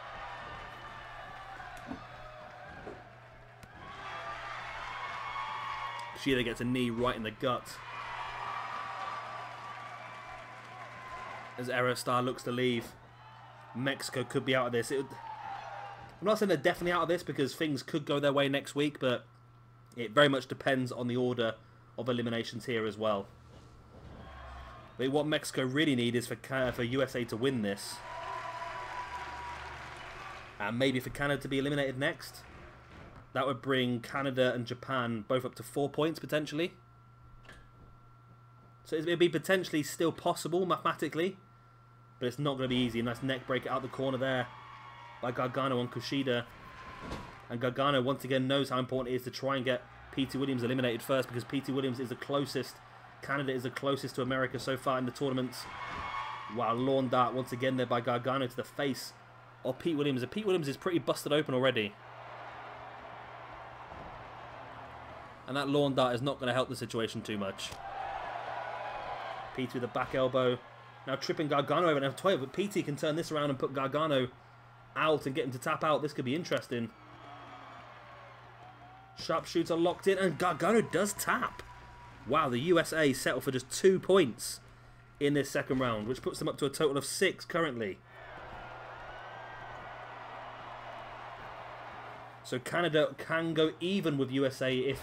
Kushida gets a knee right in the gut. As Aerostar looks to leave. Mexico could be out of this. I'm not saying they're definitely out of this because things could go their way next week, but it very much depends on the order of eliminations here as well. But what Mexico really need is for USA to win this. And maybe for Canada to be eliminated next. That would bring Canada and Japan both up to 4 points, potentially. So it would be potentially still possible, mathematically. But it's not going to be easy. A nice neck break out the corner there by Gargano on Kushida. And Gargano, once again, knows how important it is to try and get Petey Williams eliminated first. Because Petey Williams is the closest... Canada is the closest to America so far in the tournaments. Wow, lawn dart once again there by Gargano to the face of Pete Williams. And Pete Williams is pretty busted open already. And that lawn dart is not going to help the situation too much. Petey with the back elbow. Now tripping Gargano over now. But Petey can turn this around and put Gargano out and get him to tap out. This could be interesting. Sharpshooter locked in and Gargano does tap. Wow, the USA settle for just 2 points in this second round, which puts them up to a total of 6 currently. So Canada can go even with USA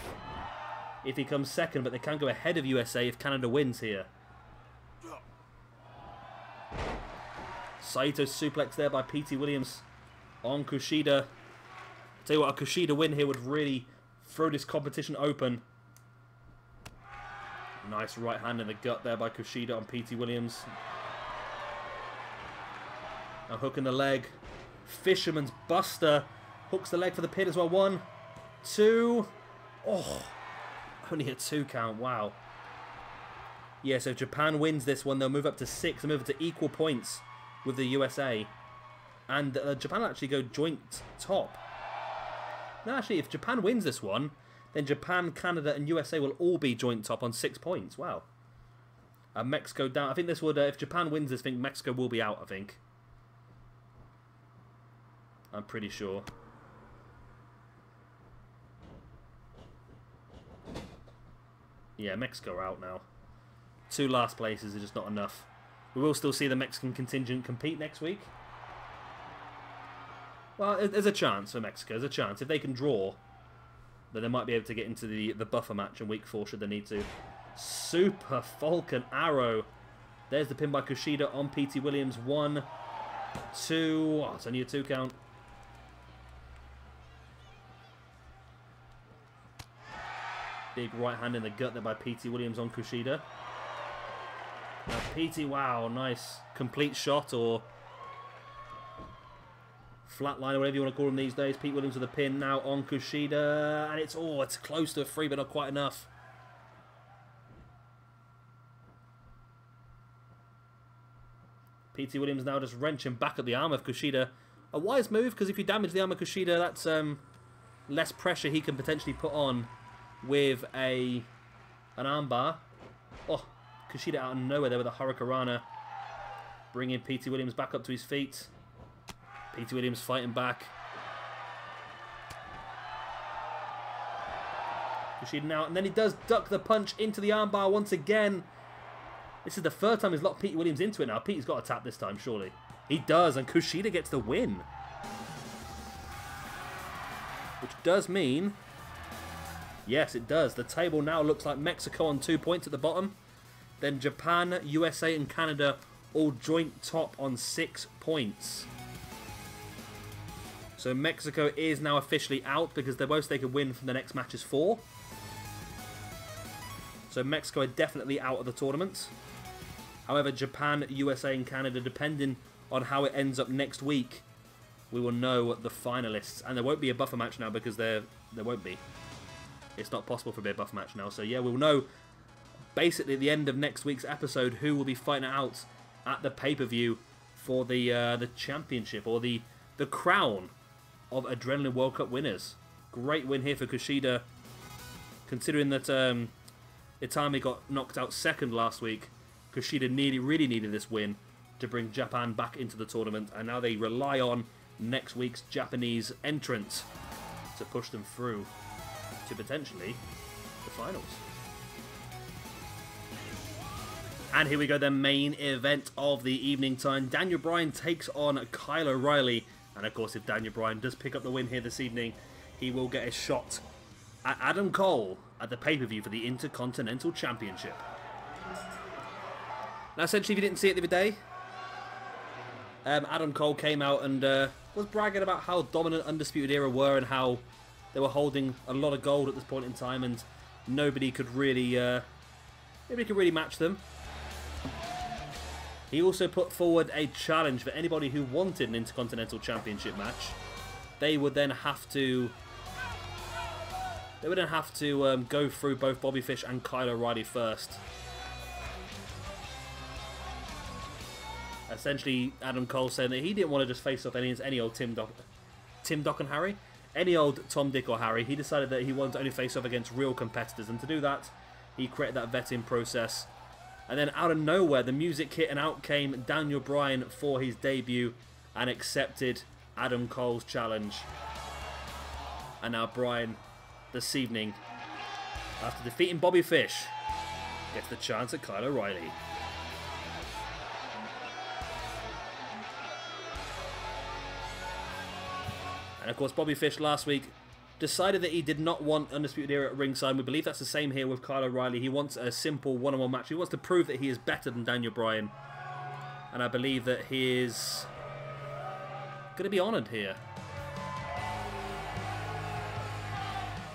if he comes second, but they can go ahead of USA if Canada wins here. Saito suplex there by Petey Williams on Kushida. Tell you what, a Kushida win here would really throw this competition open. Nice right hand in the gut there by Kushida on Petey Williams. A hook in the leg. Fisherman's Buster. Hooks the leg for the pin as well. 1, 2. Oh, only a 2 count. Wow. Yeah, so if Japan wins this one, they'll move up to 6 and move to equal points with the USA. And Japan will actually go joint top. No, actually, if Japan wins this one... then Japan, Canada, and USA will all be joint top on 6 points. Wow. Mexico down. I think this would, if Japan wins this, I think Mexico will be out, I think. I'm pretty sure. Yeah, Mexico are out now. 2 last places are just not enough. We will still see the Mexican contingent compete next week. Well, there's a chance for Mexico. There's a chance. If they can draw... then they might be able to get into the buffer match in week 4 should they need to. Super Falcon Arrow. There's the pin by Kushida on Petey Williams. 1, 2. Oh, it's only a 2 count. Big right hand in the gut there by Petey Williams on Kushida. Now Petey, wow, nice complete shot or flatline or whatever you want to call them these days. Pete Williams with a pin now on Kushida. And it's close to a 3, but not quite enough. Petey Williams now just wrenching back at the arm of Kushida. A wise move, because if you damage the arm of Kushida, that's less pressure he can potentially put on with an armbar. Oh, Kushida out of nowhere there with a Hurricanrana. Bringing Petey Williams back up to his feet. Petey Williams fighting back. Kushida now, and then he does duck the punch into the armbar once again. This is the 3rd time he's locked Petey Williams into it now. Petey's got to tap this time, surely. He does, and Kushida gets the win. Which does mean... yes, it does. The table now looks like Mexico on 2 points at the bottom. Then Japan, USA, and Canada all joint top on 6 points. So Mexico is now officially out because the most they could win from the next match is 4. So Mexico are definitely out of the tournament. However, Japan, USA and Canada, depending on how it ends up next week, we will know the finalists. And there won't be a buffer match now because there won't be. It's not possible for a buffer match now. So yeah, we'll know basically at the end of next week's episode who will be fighting out at the pay-per-view for the championship, or the crown of Adrenaline World Cup winners. Great win here for Kushida, considering that Itami got knocked out second last week. Kushida really needed this win to bring Japan back into the tournament, and now they rely on next week's Japanese entrant to push them through to potentially the finals. And here we go, the main event of the evening time. Daniel Bryan takes on Kyle O'Reilly. And of course, if Daniel Bryan does pick up the win here this evening, he will get a shot at Adam Cole at the pay-per-view for the Intercontinental Championship. Now, essentially, if you didn't see it the other day, Adam Cole came out and was bragging about how dominant Undisputed Era were and how they were holding a lot of gold at this point in time, and nobody could really match them. He also put forward a challenge for anybody who wanted an Intercontinental Championship match. They would then have to go through both Bobby Fish and Kyle O'Reilly first. Essentially, Adam Cole saying that he didn't want to just face off any old Tim Doc and Harry, any old Tom, Dick or Harry. He decided that he wanted to only face off against real competitors, and to do that, he created that vetting process. And then out of nowhere, the music hit, and out came Daniel Bryan for his debut and accepted Adam Cole's challenge. And now Bryan, this evening, after defeating Bobby Fish, gets the chance at Kyle O'Reilly. And of course, Bobby Fish last week decided that he did not want Undisputed Era at ringside. We believe that's the same here with Kyle O'Reilly. He wants a simple one-on-one match. He wants to prove that he is better than Daniel Bryan. And I believe that he is going to be honoured here.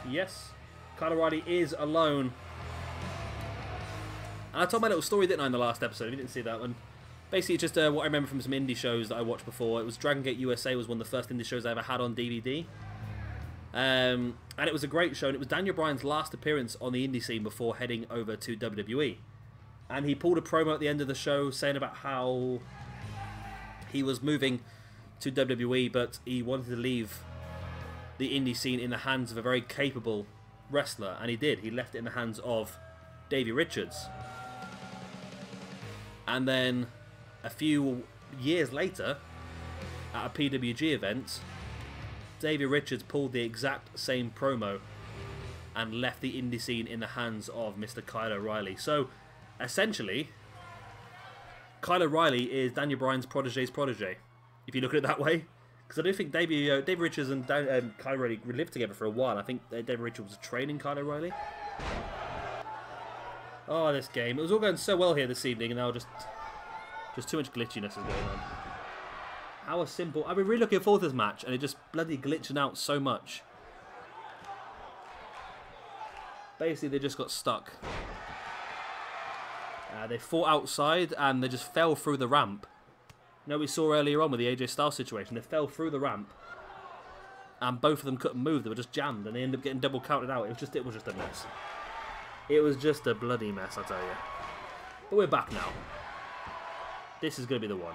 Yes, Kyle O'Reilly is alone. And I told my little story, didn't I, in the last episode? If you didn't see that one. Basically, just what I remember from some indie shows that I watched before. It was Dragon Gate USA was one of the first indie shows I ever had on DVD. And it was a great show, and it was Daniel Bryan's last appearance on the indie scene before heading over to WWE. And he pulled a promo at the end of the show saying about how he was moving to WWE, but he wanted to leave the indie scene in the hands of a very capable wrestler, and he did. He left it in the hands of Davey Richards. And then a few years later, at a PWG event, Davey Richards pulled the exact same promo and left the indie scene in the hands of Mr. Kyle O'Reilly. So, essentially, Kyle O'Reilly is Daniel Bryan's protege's protege, if you look at it that way. Because I do think Davey Richards and Kyle O'Reilly lived together for a while. I think Davey Richards was training Kyle O'Reilly. Oh, this game. It was all going so well here this evening, and now just too much glitchiness is going on. How simple. I've been really looking forward to this match, and it just bloody glitching out so much. Basically, they just got stuck. They fought outside, and they just fell through the ramp. You know, we saw earlier on with the AJ Styles situation. They fell through the ramp, and both of them couldn't move. They were just jammed, and they ended up getting double counted out. It was just a mess. It was just a bloody mess, I tell you. But we're back now. This is going to be the one.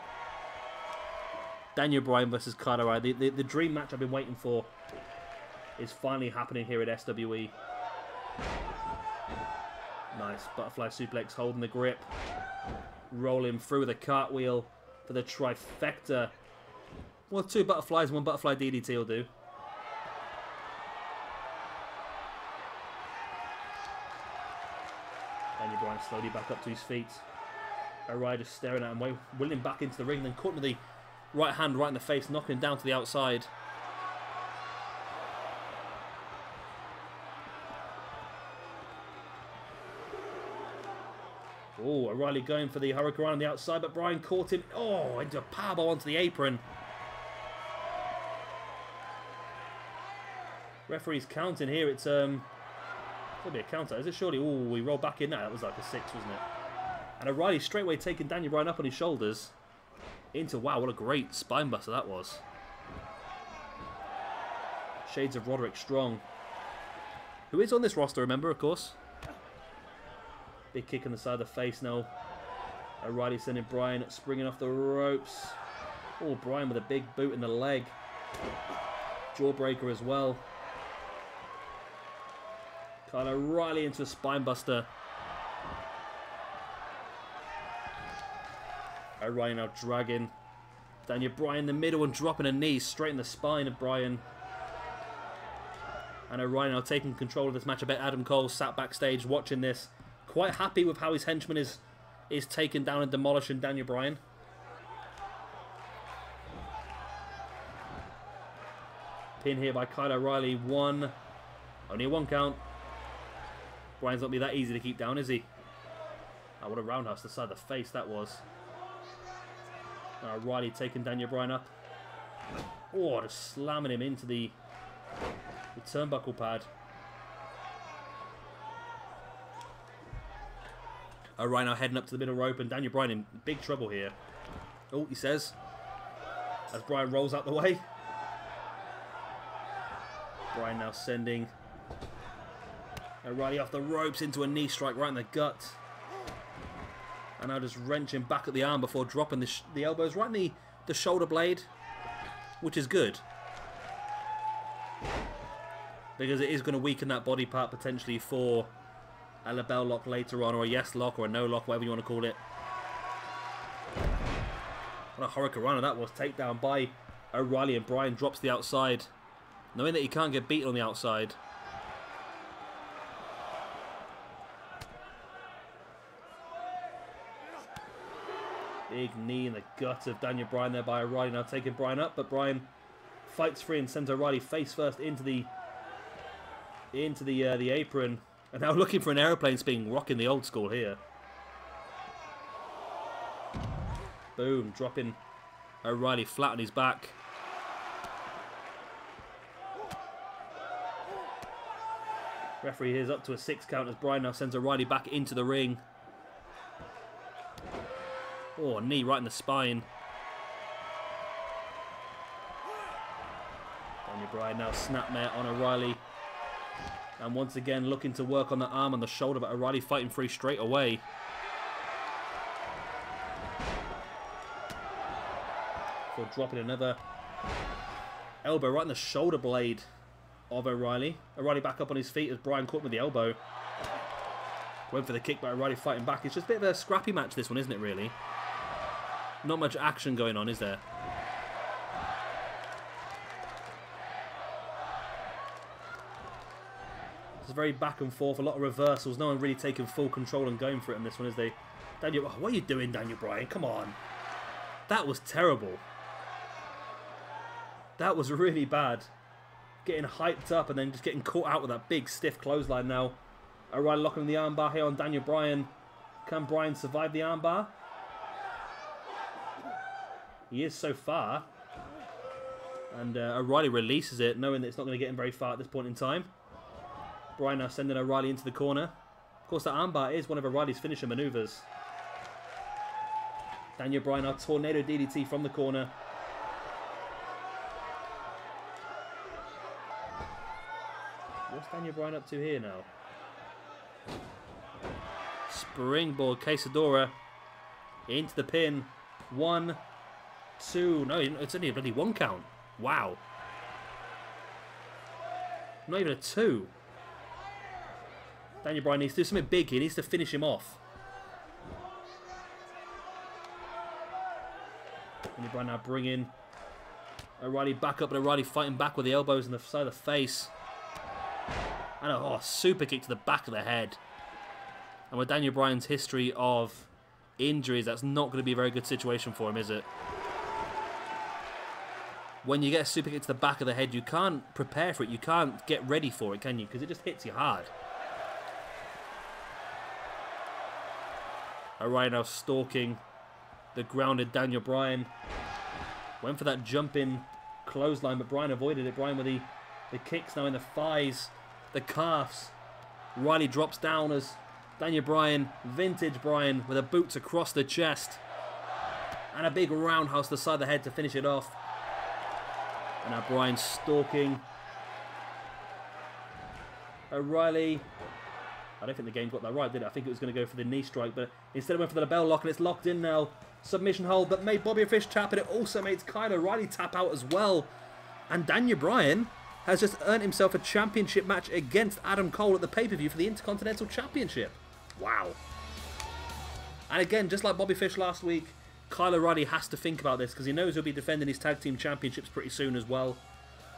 Daniel Bryan versus Kyle O'Reilly. The dream match I've been waiting for is finally happening here at SWE. Nice butterfly suplex, holding the grip. Rolling through with a cartwheel for the trifecta. Well, 2 butterflies and 1 butterfly DDT will do. Daniel Bryan slowly back up to his feet. O'Reilly just staring at him, willing him back into the ring, then caught him with the right hand right in the face, knocking him down to the outside. Oh, O'Reilly going for the Hurricane on the outside, but Bryan caught him. Oh, into a powerbomb onto the apron. Referee's counting here. It's going to be a counter, is it? Surely. Oh, we rolled back in. That was like a 6, wasn't it? And Reilly straight away taking Daniel Bryan up on his shoulders. Into, wow, what a great spine buster that was. Shades of Roderick Strong. Who is on this roster, remember, of course. Big kick on the side of the face now. Reilly sending Bryan springing off the ropes. Oh, Bryan with a big boot in the leg. Jawbreaker as well. Kind of Reilly into a spine buster. Reilly now dragging Daniel Bryan in the middle and dropping a knee straight in the spine of Bryan. And Reilly now taking control of this match. I bet Adam Cole sat backstage watching this, quite happy with how his henchman is taking down and demolishing Daniel Bryan. Pin here by Kyle O'Reilly. Only a one count. Bryan's not be that easy to keep down, is he? Oh, what a roundhouse to the side of the face that was. Reilly taking Daniel Bryan up. Oh, just slamming him into the turnbuckle pad. Reilly now heading up to the middle rope, and Daniel Bryan in big trouble here. Oh, he says, as Bryan rolls out the way. Bryan now sending Reilly off the ropes into a knee strike right in the gut. And now just wrenching back at the arm before dropping the elbows right in the shoulder blade, which is good. Because it is going to weaken that body part potentially for a label lock later on, or a yes lock, or a no lock, whatever you want to call it. What a hurricanrana that was. Takedown by Reilly, and Bryan drops the outside, knowing that he can't get beaten on the outside. Big knee in the gut of Daniel Bryan there by Reilly, now taking Bryan up, but Bryan fights free and sends Reilly face first into the apron, and now looking for an aeroplane spin, rocking the old school here. Boom, dropping Reilly flat on his back. Referee is up to a 6 count as Bryan now sends Reilly back into the ring. Oh, knee right in the spine. Daniel Bryan now snapmare on Reilly. And once again looking to work on the arm and the shoulder, but Reilly fighting free straight away. Before dropping another elbow right in the shoulder blade of Reilly. Reilly back up on his feet as Bryan caught him with the elbow. Went for the kick, but Reilly fighting back. It's just a bit of a scrappy match, this one, isn't it, really? Not much action going on, is there? It's very back and forth, a lot of reversals. No one really taking full control and going for it in this one, is they? Daniel, oh, what are you doing, Daniel Bryan? Come on. That was terrible. That was really bad. Getting hyped up and then just getting caught out with that big stiff clothesline now. Reilly locking the armbar here on Daniel Bryan. Can Bryan survive the armbar? He is so far. And Reilly releases it, knowing that it's not going to get him very far at this point in time. Bryan now sending Reilly into the corner. Of course, that armbar is one of Reilly's finisher maneuvers. Daniel Bryan now tornado DDT from the corner. What's Daniel Bryan up to here now? Springboard Quesadora into the pin. 1, 2. No, it's only a bloody 1 count. Wow. Not even a 2. Daniel Bryan needs to do something big here. He needs to finish him off. Daniel Bryan now bringing Reilly back up, but Reilly fighting back with the elbows on the side of the face. And a super kick to the back of the head. And with Daniel Bryan's history of injuries, that's not going to be a very good situation for him, is it? When you get a super kick to the back of the head, you can't prepare for it. You can't get ready for it, can you? Because it just hits you hard. Reilly now stalking the grounded Daniel Bryan. Went for that jumping clothesline, but Bryan avoided it. Bryan with the kicks now in the thighs, the calves. Reilly drops down as Daniel Bryan, vintage Bryan, with a boots across the chest. And a big roundhouse to the side of the head to finish it off. And now Bryan stalking Reilly. I don't think the game got that right, did it? I think it was going to go for the knee strike, but instead it went for the bell lock, and it's locked in now. Submission hold, but made Bobby Fish tap, and it also made Kyle O'Reilly tap out as well. And Daniel Bryan has just earned himself a championship match against Adam Cole at the pay-per-view for the Intercontinental Championship. Wow. And again, just like Bobby Fish last week, Kyle O'Reilly has to think about this because he knows he'll be defending his tag team championships pretty soon as well.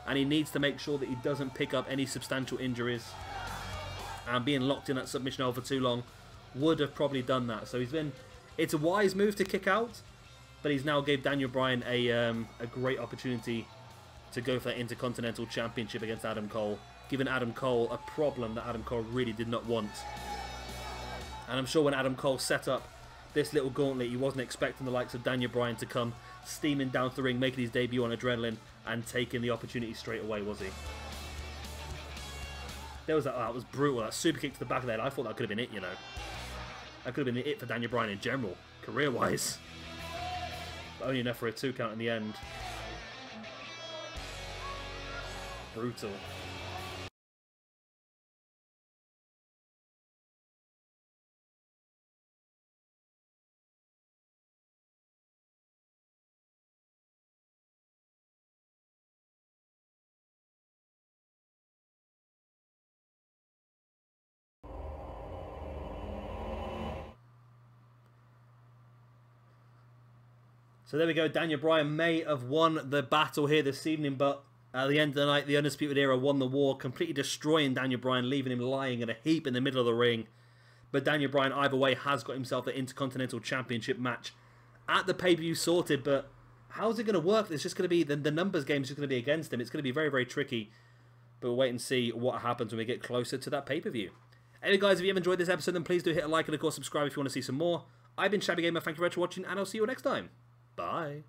And he needs to make sure that he doesn't pick up any substantial injuries. And being locked in that submission hold for too long would have probably done that. So it's a wise move to kick out, but he's now gave Daniel Bryan a great opportunity to go for that Intercontinental Championship against Adam Cole, giving Adam Cole a problem that Adam Cole really did not want. And I'm sure when Adam Cole set up this little gauntlet, he wasn't expecting the likes of Daniel Bryan to come steaming down to the ring, making his debut on Adrenaline, and taking the opportunity straight away, was he? There was that was brutal. That super kick to the back of the head. I thought that could have been it, you know. That could have been it for Daniel Bryan in general, career-wise. But only enough for a 2 count in the end. Brutal. So there we go, Daniel Bryan may have won the battle here this evening, but at the end of the night, the Undisputed Era won the war, completely destroying Daniel Bryan, leaving him lying in a heap in the middle of the ring. But Daniel Bryan, either way, has got himself the Intercontinental Championship match at the pay-per-view sorted, but how's it going to work? It's just going to be, the numbers game is just going to be against him. It's going to be very, very tricky, but we'll wait and see what happens when we get closer to that pay-per-view. Anyway, guys, if you have enjoyed this episode, then please do hit a like and, of course, subscribe if you want to see some more. I've been Shabby Gamer, thank you very much for watching, and I'll see you all next time. Bye.